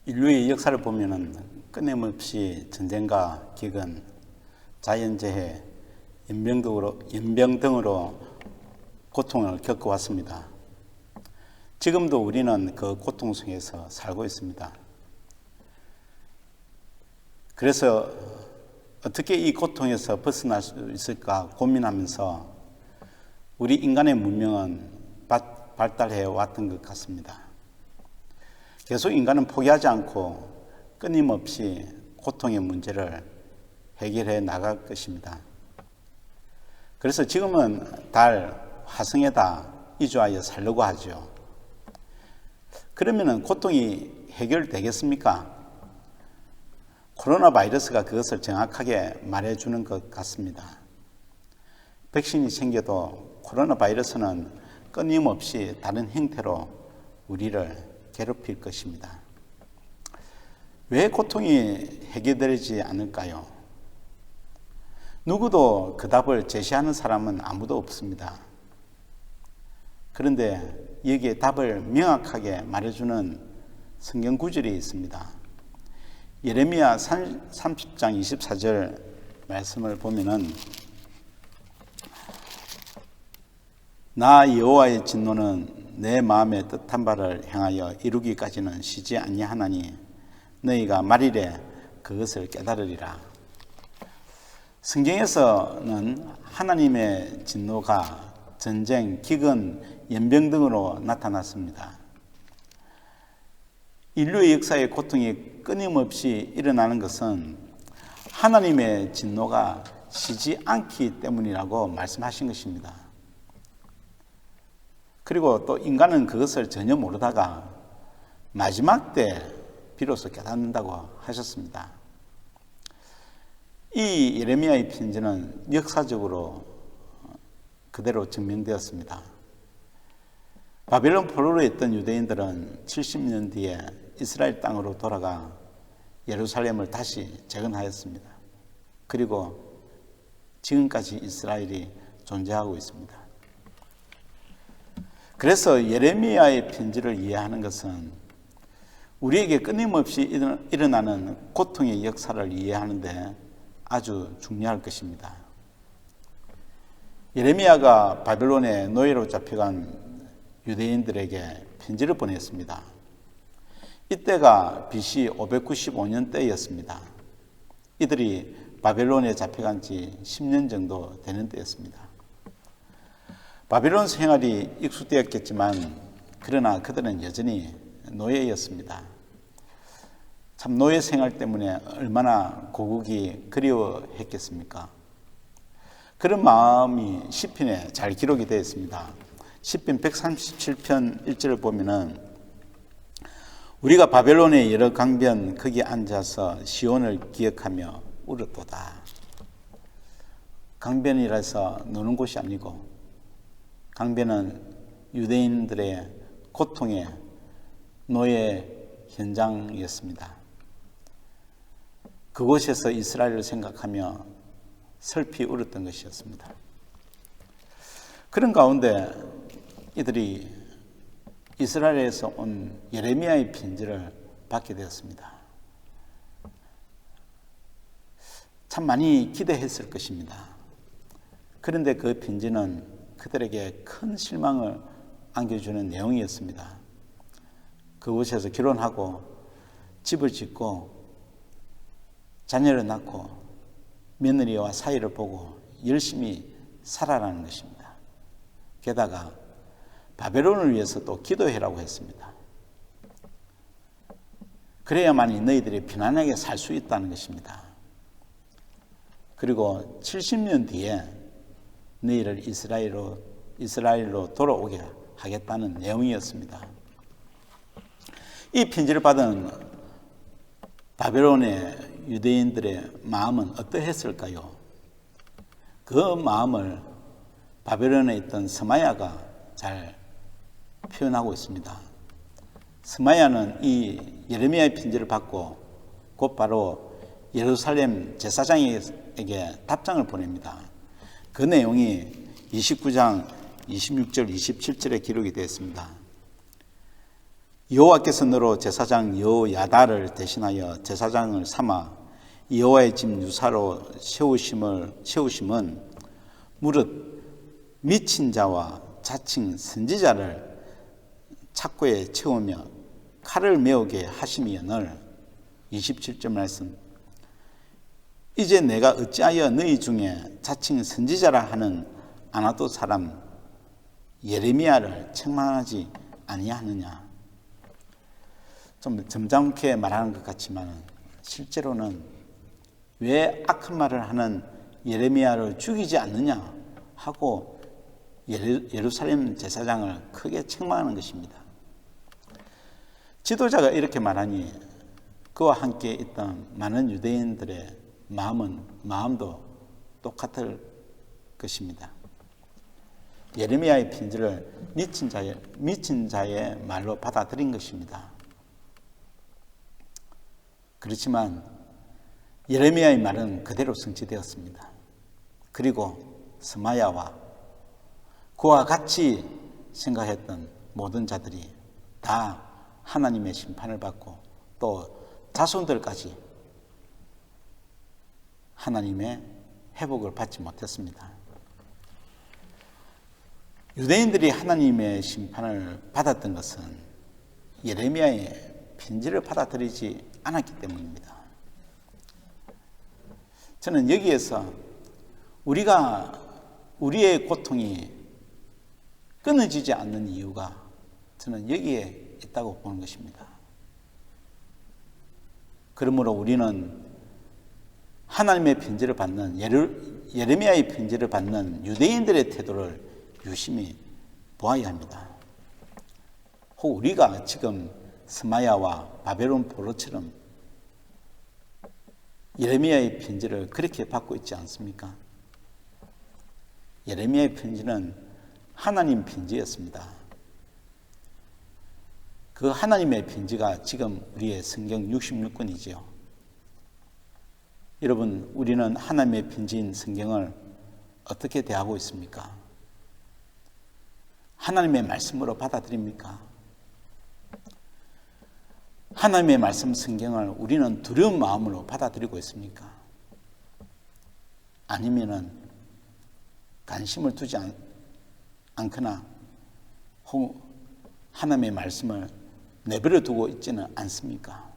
인류의 역사를 보면은 끊임없이 전쟁과 기근, 자연재해, 연병 등으로 고통을 겪어왔습니다. 지금도 우리는 그 고통 속에서 살고 있습니다. 그래서 어떻게 이 고통에서 벗어날 수 있을까 고민하면서 우리 인간의 문명은 발달해 왔던 것 같습니다. 계속 인간은 포기하지 않고 끊임없이 고통의 문제를 해결해 나갈 것입니다. 그래서 지금은 달, 화성에다 이주하여 살려고 하죠. 그러면 고통이 해결되겠습니까? 코로나 바이러스가 그것을 정확하게 말해주는 것 같습니다. 백신이 생겨도 코로나 바이러스는 끊임없이 다른 형태로 우리를 괴롭힐 것입니다. 왜 고통이 해결되지 않을까요? 누구도 그 답을 제시하는 사람은 아무도 없습니다. 그런데 여기에 답을 명확하게 말해주는 성경 구절이 있습니다. 예레미야 30장 24절 말씀을 보면은 나 여호와의 진노는 내 마음의 뜻한 바를 향하여 이루기까지는 쉬지 아니하나니 너희가 말이래 그것을 깨달으리라. 성경에서는 하나님의 진노가 전쟁, 기근, 연병 등으로 나타났습니다. 인류의 역사의 고통이 끊임없이 일어나는 것은 하나님의 진노가 쉬지 않기 때문이라고 말씀하신 것입니다. 그리고 또 인간은 그것을 전혀 모르다가 마지막 때 비로소 깨닫는다고 하셨습니다. 이 예레미야의 편지는 역사적으로 그대로 증명되었습니다. 바벨론 포로로 있던 유대인들은 70년 뒤에 이스라엘 땅으로 돌아가 예루살렘을 다시 재건하였습니다. 그리고 지금까지 이스라엘이 존재하고 있습니다. 그래서 예레미야의 편지를 이해하는 것은 우리에게 끊임없이 일어나는 고통의 역사를 이해하는데 아주 중요할 것입니다. 예레미야가 바벨론의 노예로 잡혀간 유대인들에게 편지를 보냈습니다. 이때가 BC 595년 때였습니다. 이들이 바벨론에 잡혀간 지 10년 정도 되는 때였습니다. 바벨론 생활이 익숙되었겠지만 그러나 그들은 여전히 노예였습니다. 참 노예 생활 때문에 얼마나 고국이 그리워했겠습니까? 그런 마음이 시편에 잘 기록이 되어 있습니다. 시편 137편 1절을 보면은 우리가 바벨론의 여러 강변 거기 앉아서 시온을 기억하며 울었도다. 강변이라서 노는 곳이 아니고 강변은 유대인들의 고통의 노예 현장이었습니다. 그곳에서 이스라엘을 생각하며 슬피 울었던 것이었습니다. 그런 가운데 이들이 이스라엘에서 온 예레미야의 편지를 받게 되었습니다. 참 많이 기대했을 것입니다. 그런데 그 편지는 그들에게 큰 실망을 안겨주는 내용이었습니다. 그곳에서 결혼하고 집을 짓고 자녀를 낳고 며느리와 사이를 보고 열심히 살아라는 것입니다. 게다가 바벨론을 위해서 또 기도해라고 했습니다. 그래야만이 너희들이 편안하게 살 수 있다는 것입니다. 그리고 70년 뒤에 너희를 이스라엘로 돌아오게 하겠다는 내용이었습니다. 이 편지를 받은 바벨론의 유대인들의 마음은 어떠했을까요? 그 마음을 바벨론에 있던 스마야가 잘 표현하고 있습니다. 스마야는 이 예레미야의 편지를 받고 곧바로 예루살렘 제사장에게 답장을 보냅니다. 그 내용이 29장 26절 27절에 기록이 되어 있습니다. 여호와께서 너로 제사장 여호야다를 대신하여 제사장을 삼아 여호와의 집 유사로 세우심은 무릇 미친 자와 자칭 선지자를 착고에 채우며 칼을 메우게 하심이여늘. 27절 말씀. 이제 내가 어찌하여 너희 중에 자칭 선지자라 하는 아나도 사람 예레미야를 책망하지 아니하느냐. 좀 점잖게 말하는 것 같지만 실제로는 왜 악한 말을 하는 예레미야를 죽이지 않느냐 하고 예루살렘 제사장을 크게 책망하는 것입니다. 지도자가 이렇게 말하니 그와 함께 있던 많은 유대인들의 마음도 똑같을 것입니다. 예레미야의 편지를 미친 자의 말로 받아들인 것입니다. 그렇지만 예레미야의 말은 그대로 성취되었습니다. 그리고 스마야와 그와 같이 생각했던 모든 자들이 다 하나님의 심판을 받고 또 자손들까지 하나님의 회복을 받지 못했습니다. 유대인들이 하나님의 심판을 받았던 것은 예레미야의 편지를 받아들이지 않았기 때문입니다. 저는 여기에서 우리의 고통이 끊어지지 않는 이유가 저는 여기에 있다고 보는 것입니다. 그러므로 우리는 하나님의 편지를 받는 예레미야의 편지를 받는 유대인들의 태도를 유심히 보아야 합니다. 혹 우리가 지금 스마야와 바벨론 포로처럼 예레미야의 편지를 그렇게 받고 있지 않습니까? 예레미야의 편지는 하나님 편지였습니다. 그 하나님의 편지가 지금 우리의 성경 66권이지요. 여러분, 우리는 하나님의 편지인 성경을 어떻게 대하고 있습니까? 하나님의 말씀으로 받아들입니까? 하나님의 말씀 성경을 우리는 두려운 마음으로 받아들이고 있습니까? 아니면은 관심을 두지 않거나 혹 하나님의 말씀을 내버려 두고 있지는 않습니까?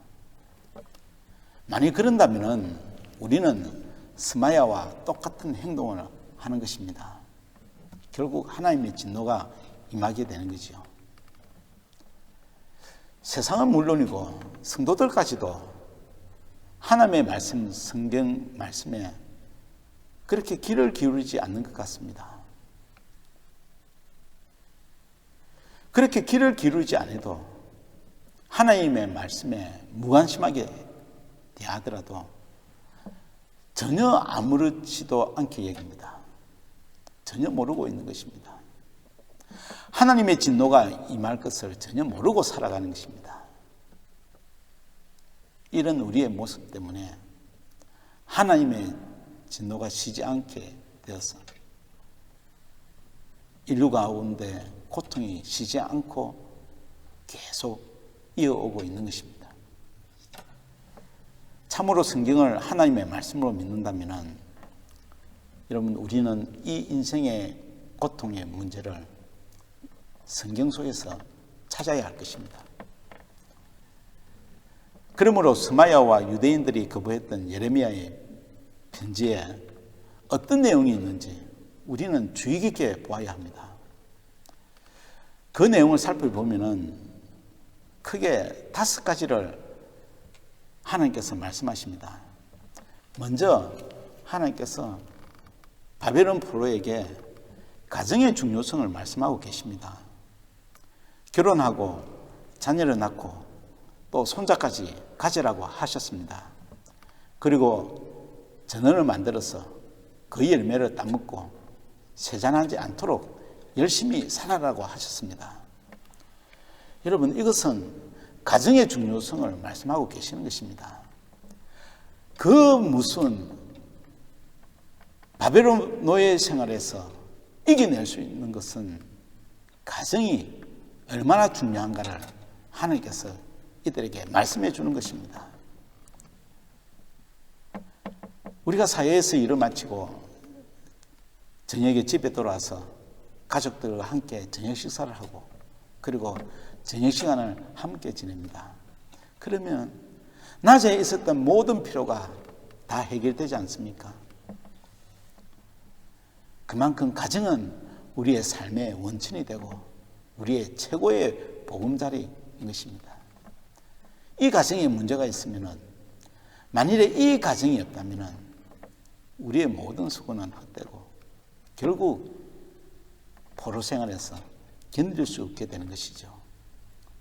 만약 그런다면은 우리는 스마야와 똑같은 행동을 하는 것입니다. 결국 하나님의 진노가 임하게 되는 거죠. 세상은 물론이고 성도들까지도 하나님의 말씀, 성경 말씀에 그렇게 귀를 기울이지 않는 것 같습니다. 그렇게 귀를 기울이지 않아도 하나님의 말씀에 무관심하게 대하더라도 전혀 아무렇지도 않게 여깁니다. 전혀 모르고 있는 것입니다. 하나님의 진노가 임할 것을 전혀 모르고 살아가는 것입니다. 이런 우리의 모습 때문에 하나님의 진노가 쉬지 않게 되어서 인류 가운데 고통이 쉬지 않고 계속 이어오고 있는 것입니다. 참으로 성경을 하나님의 말씀으로 믿는다면 여러분, 우리는 이 인생의 고통의 문제를 성경 속에서 찾아야 할 것입니다. 그러므로 스마야와 유대인들이 거부했던 예레미야의 편지에 어떤 내용이 있는지 우리는 주의 깊게 보아야 합니다. 그 내용을 살펴보면은 크게 5가지를 하나님께서 말씀하십니다. 먼저 하나님께서 바벨론 포로에게 가정의 중요성을 말씀하고 계십니다. 결혼하고 자녀를 낳고 또 손자까지 가지라고 하셨습니다. 그리고 전원을 만들어서 그 열매를 따먹고 세잔하지 않도록 열심히 살아라고 하셨습니다. 여러분, 이것은 가정의 중요성을 말씀하고 계시는 것입니다. 그 무슨 바벨론 노예 생활에서 이겨낼 수 있는 것은 가정이 얼마나 중요한가를 하나님께서 이들에게 말씀해 주는 것입니다. 우리가 사회에서 일을 마치고 저녁에 집에 돌아와서 가족들과 함께 저녁 식사를 하고 그리고 저녁 시간을 함께 지냅니다. 그러면 낮에 있었던 모든 필요가 다 해결되지 않습니까? 그만큼 가정은 우리의 삶의 원천이 되고 우리의 최고의 보금자리인 것입니다. 이 가정에 문제가 있으면 만일에 이 가정이 없다면 우리의 모든 수고는 헛되고 결국 포로 생활에서 견딜 수 없게 되는 것이죠.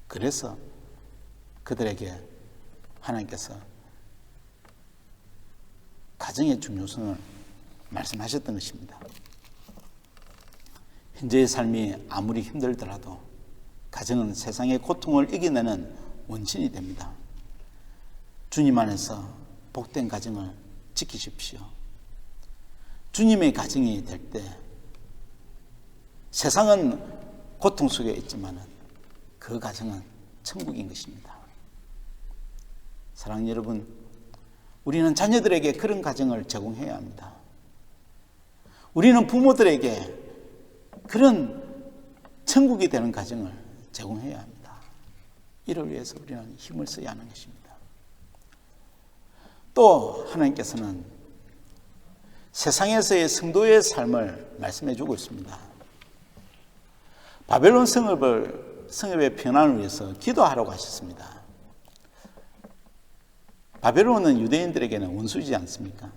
그래서 그들에게 하나님께서 가정의 중요성을 말씀하셨던 것입니다. 현재의 삶이 아무리 힘들더라도 가정은 세상의 고통을 이겨내는 원천이 됩니다. 주님 안에서 복된 가정을 지키십시오. 주님의 가정이 될 때 세상은 고통 속에 있지만 그 가정은 천국인 것입니다. 사랑하는 여러분, 우리는 자녀들에게 그런 가정을 제공해야 합니다. 우리는 부모들에게 그런 천국이 되는 가정을 제공해야 합니다. 이를 위해서 우리는 힘을 써야 하는 것입니다. 또 하나님께서는 세상에서의 성도의 삶을 말씀해 주고 있습니다. 바벨론 성읍의 평안을 위해서 기도하라고 하셨습니다. 바벨론은 유대인들에게는 원수이지 않습니까?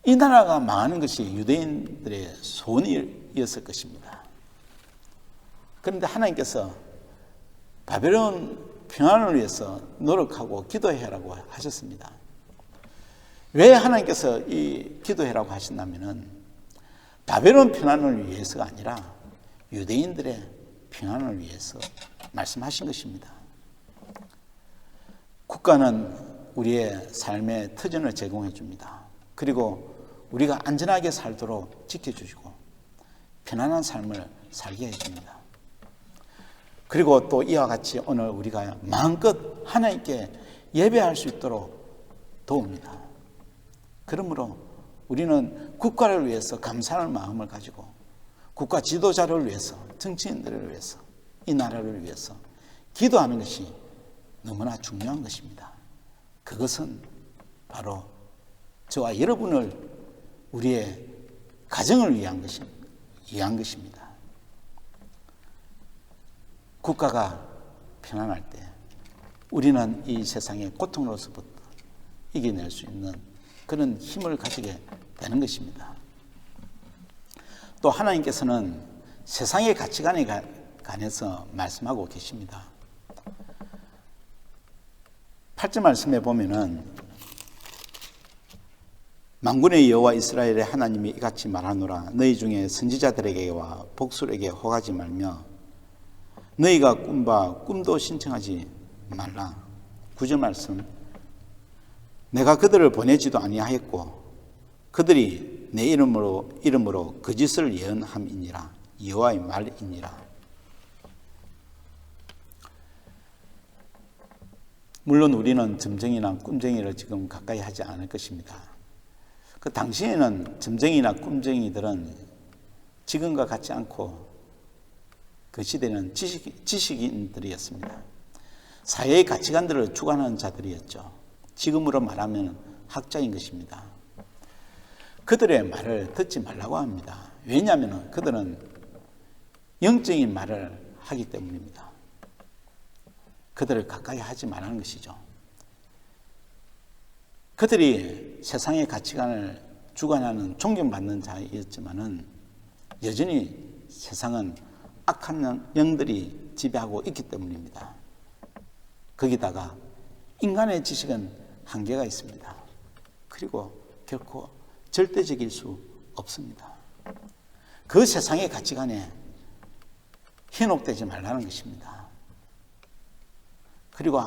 이 나라가 망하는 것이 유대인들의 소원이었을 것입니다. 그런데 하나님께서 바벨론 평안을 위해서 노력하고 기도해라고 하셨습니다. 왜 하나님께서 이 기도해라고 하셨냐면은 바벨론 평안을 위해서가 아니라 유대인들의 평안을 위해서 말씀하신 것입니다. 국가는 우리의 삶의 터전을 제공해 줍니다. 그리고 우리가 안전하게 살도록 지켜주시고 편안한 삶을 살게 해줍니다. 그리고 또 이와 같이 오늘 우리가 마음껏 하나님께 예배할 수 있도록 도웁니다. 그러므로 우리는 국가를 위해서 감사하는 마음을 가지고 국가 지도자를 위해서, 정치인들을 위해서, 이 나라를 위해서 기도하는 것이 너무나 중요한 것입니다. 그것은 바로 저와 여러분을, 우리의 가정을 위한 것입니다. 국가가 평안할 때 우리는 이 세상의 고통으로서부터 이겨낼 수 있는 그런 힘을 가지게 되는 것입니다. 또 하나님께서는 세상의 가치관에 관해서 말씀하고 계십니다. 8절 말씀에 보면은 만군의 여호와 이스라엘의 하나님이 이같이 말하노라. 너희 중에 선지자들에게와 복술에게 호가지 말며 너희가 꾼바 꿈도 신청하지 말라. 9절 말씀. 내가 그들을 보내지도 아니하였고 그들이 내 이름으로 거짓을 예언함이니라. 여호와의 말이니라. 물론 우리는 점쟁이나 꿈쟁이를 지금 가까이 하지 않을 것입니다. 그 당시에는 점쟁이나 꿈쟁이들은 지금과 같지 않고 그 시대는 지식인들이었습니다. 사회의 가치관들을 주관하는 자들이었죠. 지금으로 말하면 학자인 것입니다. 그들의 말을 듣지 말라고 합니다. 왜냐하면 그들은 영적인 말을 하기 때문입니다. 그들을 가까이 하지 말라는 것이죠. 그들이 세상의 가치관을 주관하는 존경받는 자였지만은 여전히 세상은 악한 영들이 지배하고 있기 때문입니다. 거기다가 인간의 지식은 한계가 있습니다. 그리고 결코 절대적일 수 없습니다. 그 세상의 가치관에 현혹되지 말라는 것입니다. 그리고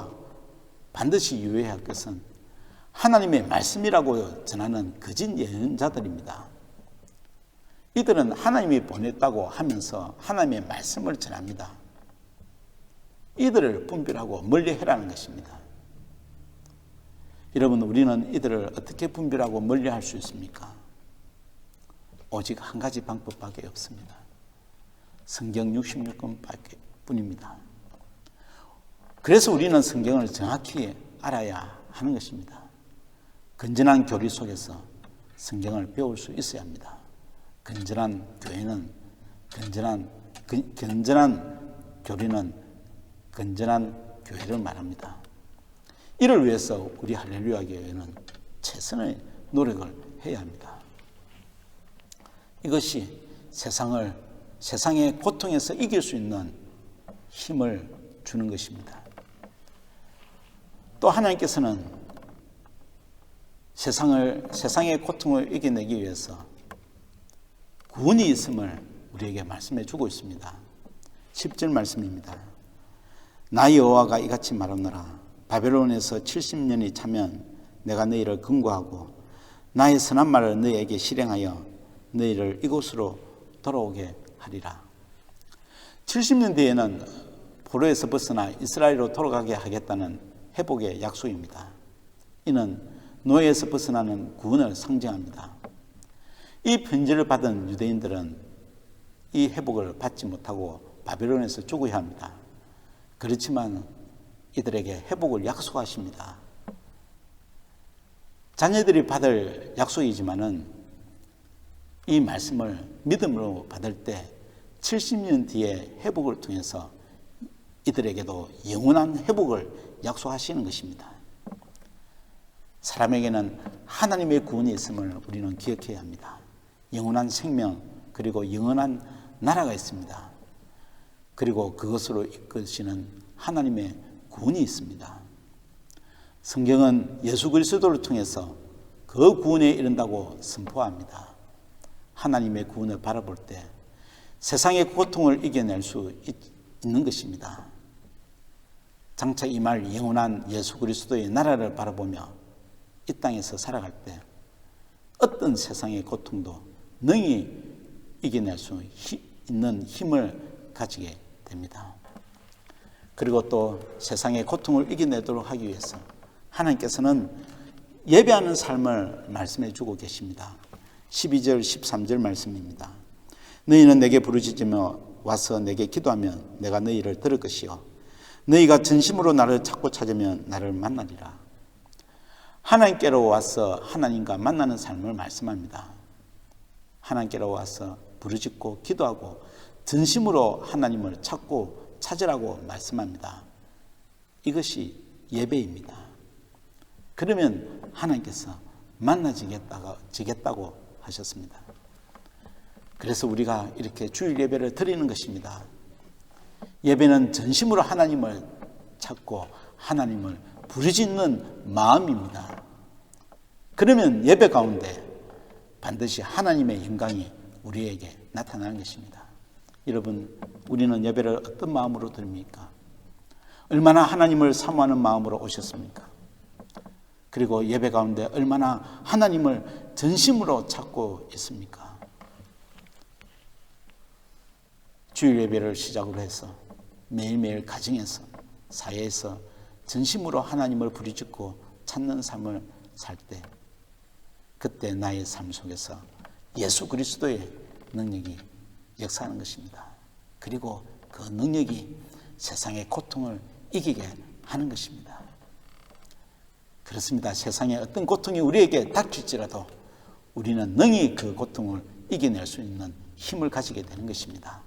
반드시 유의해야 할 것은 하나님의 말씀이라고 전하는 거짓 예언자들입니다. 이들은 하나님이 보냈다고 하면서 하나님의 말씀을 전합니다. 이들을 분별하고 멀리해라는 것입니다. 여러분, 우리는 이들을 어떻게 분별하고 멀리할 수 있습니까? 오직 한 가지 방법밖에 없습니다. 성경 66권밖에 뿐입니다. 그래서 우리는 성경을 정확히 알아야 하는 것입니다. 건전한 교리 속에서 성경을 배울 수 있어야 합니다. 건전한 교회는 건전한 교리는 건전한 교회를 말합니다. 이를 위해서 우리 할렐루야 교회는 최선의 노력을 해야 합니다. 이것이 세상의 고통에서 이길 수 있는 힘을 주는 것입니다. 또 하나님께서는 세상의 고통을 이겨내기 위해서 구원이 있음을 우리에게 말씀해 주고 있습니다. 10절 말씀입니다. 나 여호와가 이같이 말하노라. 바벨론에서 70년이 차면 내가 너희를 근고하고 나의 선한 말을 너희에게 실행하여 너희를 이곳으로 돌아오게 하리라. 70년 뒤에는 포로에서 벗어나 이스라엘로 돌아가게 하겠다는 회복의 약속입니다. 이는 노예에서 벗어나는 구원을 상징합니다. 이 편지를 받은 유대인들은 이 회복을 받지 못하고 바벨론에서 죽어야 합니다. 그렇지만 이들에게 회복을 약속하십니다. 자녀들이 받을 약속이지만은 이 말씀을 믿음으로 받을 때 70년 뒤에 회복을 통해서 이들에게도 영원한 회복을 약속하시는 것입니다. 사람에게는 하나님의 구원이 있음을 우리는 기억해야 합니다. 영원한 생명 그리고 영원한 나라가 있습니다. 그리고 그것으로 이끄시는 하나님의 구원이 있습니다. 성경은 예수 그리스도를 통해서 그 구원에 이른다고 선포합니다. 하나님의 구원을 바라볼 때 세상의 고통을 이겨낼 수 있는 것입니다. 장차 임할 영원한 예수 그리스도의 나라를 바라보며 이 땅에서 살아갈 때 어떤 세상의 고통도 능히 이겨낼 수 있는 힘을 가지게 됩니다. 그리고 또 세상의 고통을 이겨내도록 하기 위해서 하나님께서는 예배하는 삶을 말씀해 주고 계십니다. 12절 13절 말씀입니다. 너희는 내게 부르짖으며 와서 내게 기도하면 내가 너희를 들을 것이요 너희가 진심으로 나를 찾고 찾으면 나를 만나리라. 하나님께로 와서 하나님과 만나는 삶을 말씀합니다. 하나님께로 와서 부르짖고 기도하고 진심으로 하나님을 찾고 찾으라고 말씀합니다. 이것이 예배입니다. 그러면 하나님께서 만나지겠다고 하셨습니다. 그래서 우리가 이렇게 주일 예배를 드리는 것입니다. 예배는 전심으로 하나님을 찾고 하나님을 부르짖는 마음입니다. 그러면 예배 가운데 반드시 하나님의 영광이 우리에게 나타나는 것입니다. 여러분, 우리는 예배를 어떤 마음으로 드립니까? 얼마나 하나님을 사모하는 마음으로 오셨습니까? 그리고 예배 가운데 얼마나 하나님을 전심으로 찾고 있습니까? 주일 예배를 시작으로 해서 매일매일 가정에서 사회에서 전심으로 하나님을 부르짖고 찾는 삶을 살 때 그때 나의 삶 속에서 예수 그리스도의 능력이 역사하는 것입니다. 그리고 그 능력이 세상의 고통을 이기게 하는 것입니다. 그렇습니다. 세상에 어떤 고통이 우리에게 닥칠지라도 우리는 능히 그 고통을 이겨낼 수 있는 힘을 가지게 되는 것입니다.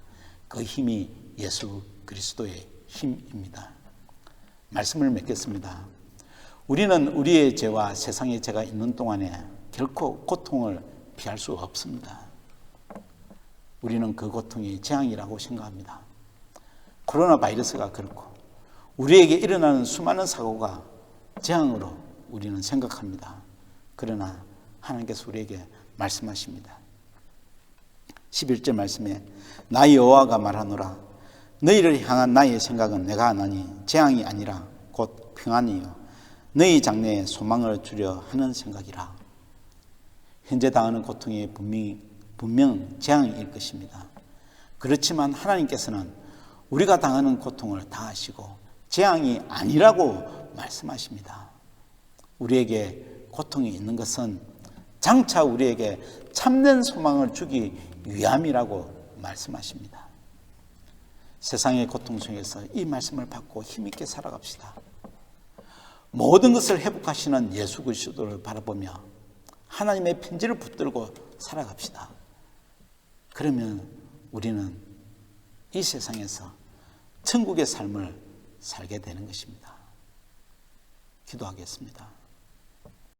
그 힘이 예수 그리스도의 힘입니다. 말씀을 맺겠습니다. 우리는 우리의 죄와 세상의 죄가 있는 동안에 결코 고통을 피할 수 없습니다. 우리는 그 고통이 재앙이라고 생각합니다. 코로나 바이러스가 그렇고 우리에게 일어나는 수많은 사고가 재앙으로 우리는 생각합니다. 그러나 하나님께서 우리에게 말씀하십니다. 11절 말씀에 나 여호와가 말하노라. 너희를 향한 나의 생각은 내가 아나니 재앙이 아니라 곧 평안이요 너희 장래에 소망을 주려 하는 생각이라. 현재 당하는 고통이 분명 재앙일 것입니다. 그렇지만 하나님께서는 우리가 당하는 고통을 다 아시고 재앙이 아니라고 말씀하십니다. 우리에게 고통이 있는 것은 장차 우리에게 참된 소망을 주기 위함이라고 말씀하십니다. 세상의 고통 속에서 이 말씀을 받고 힘있게 살아갑시다. 모든 것을 회복하시는 예수 그리스도를 바라보며 하나님의 편지를 붙들고 살아갑시다. 그러면 우리는 이 세상에서 천국의 삶을 살게 되는 것입니다. 기도하겠습니다.